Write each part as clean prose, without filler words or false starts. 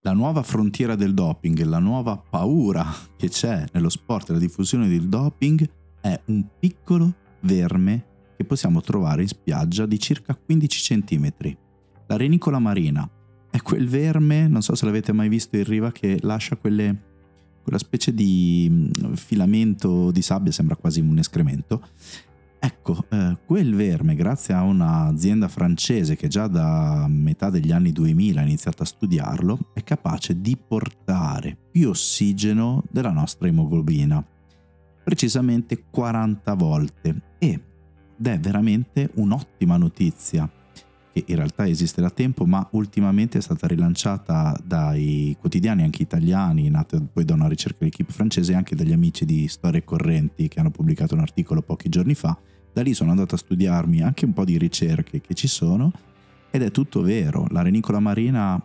La nuova frontiera del doping, la nuova paura che c'è nello sport e la diffusione del doping è un piccolo verme che possiamo trovare in spiaggia di circa 15 cm. La renicola marina è quel verme, non so se l'avete mai visto in riva, che lascia quella specie di filamento di sabbia, sembra quasi un escremento. Ecco, quel verme, grazie a un'azienda francese che già da metà degli anni 2000 ha iniziato a studiarlo, è capace di portare più ossigeno della nostra emoglobina, precisamente 40 volte, ed è veramente un'ottima notizia, che in realtà esiste da tempo, ma ultimamente è stata rilanciata dai quotidiani anche italiani, nata poi da una ricerca dell'equipe francese e anche dagli amici di Storie Correnti che hanno pubblicato un articolo pochi giorni fa. Da lì sono andato a studiarmi anche un po' di ricerche che ci sono ed è tutto vero. La renicola marina,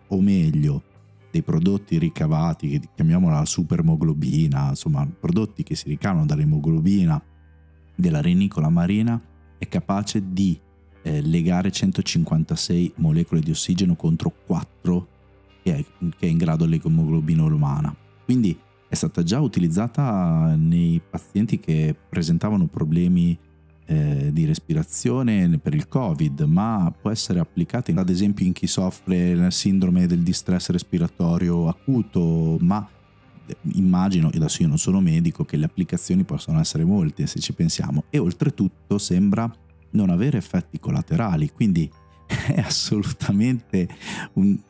o meglio, dei prodotti ricavati, che chiamiamola supermoglobina, insomma prodotti che si ricavano dall'emoglobina della renicola marina, è capace di legare 156 molecole di ossigeno contro 4 che è in grado l'emoglobina umana. Quindi è stata già utilizzata nei pazienti che presentavano problemi di respirazione per il Covid, ma può essere applicata ad esempio in chi soffre la sindrome del distress respiratorio acuto, ma immagino, e adesso io non sono medico, che le applicazioni possono essere molte se ci pensiamo, e oltretutto sembra non avere effetti collaterali, quindi è assolutamente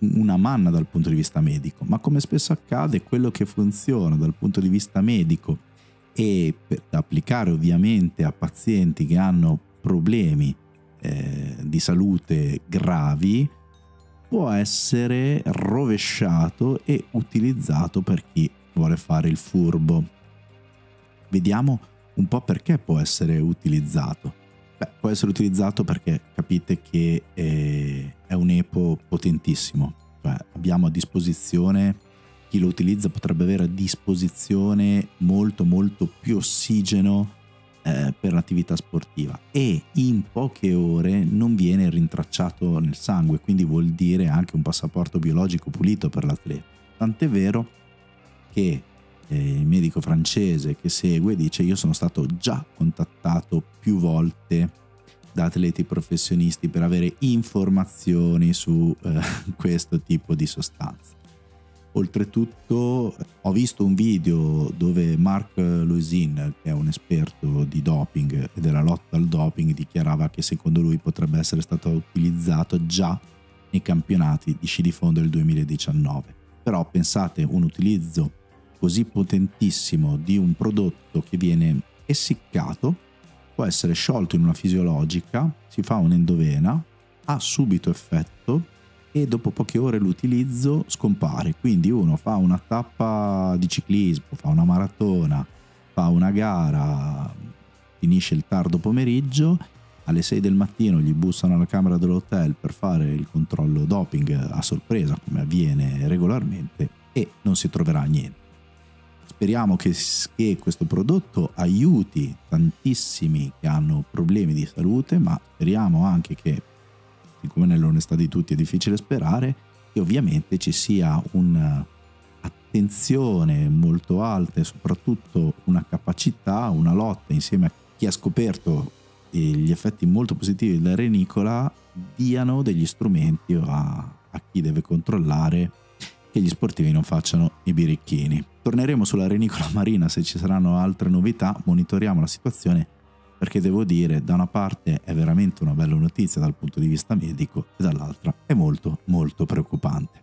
una manna dal punto di vista medico. Ma come spesso accade, quello che funziona dal punto di vista medico e da applicare ovviamente a pazienti che hanno problemi di salute gravi può essere rovesciato e utilizzato per chi vuole fare il furbo. Vediamo un po' perché può essere utilizzato. Può essere utilizzato perché capite che è un EPO potentissimo, cioè abbiamo a disposizione, chi lo utilizza potrebbe avere a disposizione molto più ossigeno per l'attività sportiva, e in poche ore non viene rintracciato nel sangue, quindi vuol dire anche un passaporto biologico pulito per l'atleta. Tant'è vero che il medico francese che segue dice: io sono stato già contattato più volte da atleti professionisti per avere informazioni su questo tipo di sostanze. Oltretutto ho visto un video dove Marc Loisin, che è un esperto di doping e della lotta al doping, dichiarava che secondo lui potrebbe essere stato utilizzato già nei campionati di sci di fondo del 2019. Però pensate, un utilizzo così potentissimo di un prodotto che viene essiccato, può essere sciolto in una fisiologica, si fa un'endovena, ha subito effetto e dopo poche ore l'utilizzo scompare. Quindi uno fa una tappa di ciclismo, fa una maratona, fa una gara, finisce il tardo pomeriggio, alle 6 del mattino gli bussano alla camera dell'hotel per fare il controllo doping a sorpresa, come avviene regolarmente, e non si troverà niente. Speriamo che questo prodotto aiuti tantissimi che hanno problemi di salute, ma speriamo anche che, siccome nell'onestà di tutti è difficile sperare, che ovviamente ci sia un'attenzione molto alta e soprattutto una capacità, una lotta insieme a chi ha scoperto gli effetti molto positivi della renicola, diano degli strumenti a chi deve controllare che gli sportivi non facciano i birichini. Torneremo sulla renicola marina se ci saranno altre novità, monitoriamo la situazione, perché devo dire, da una parte è veramente una bella notizia dal punto di vista medico e dall'altra è molto preoccupante.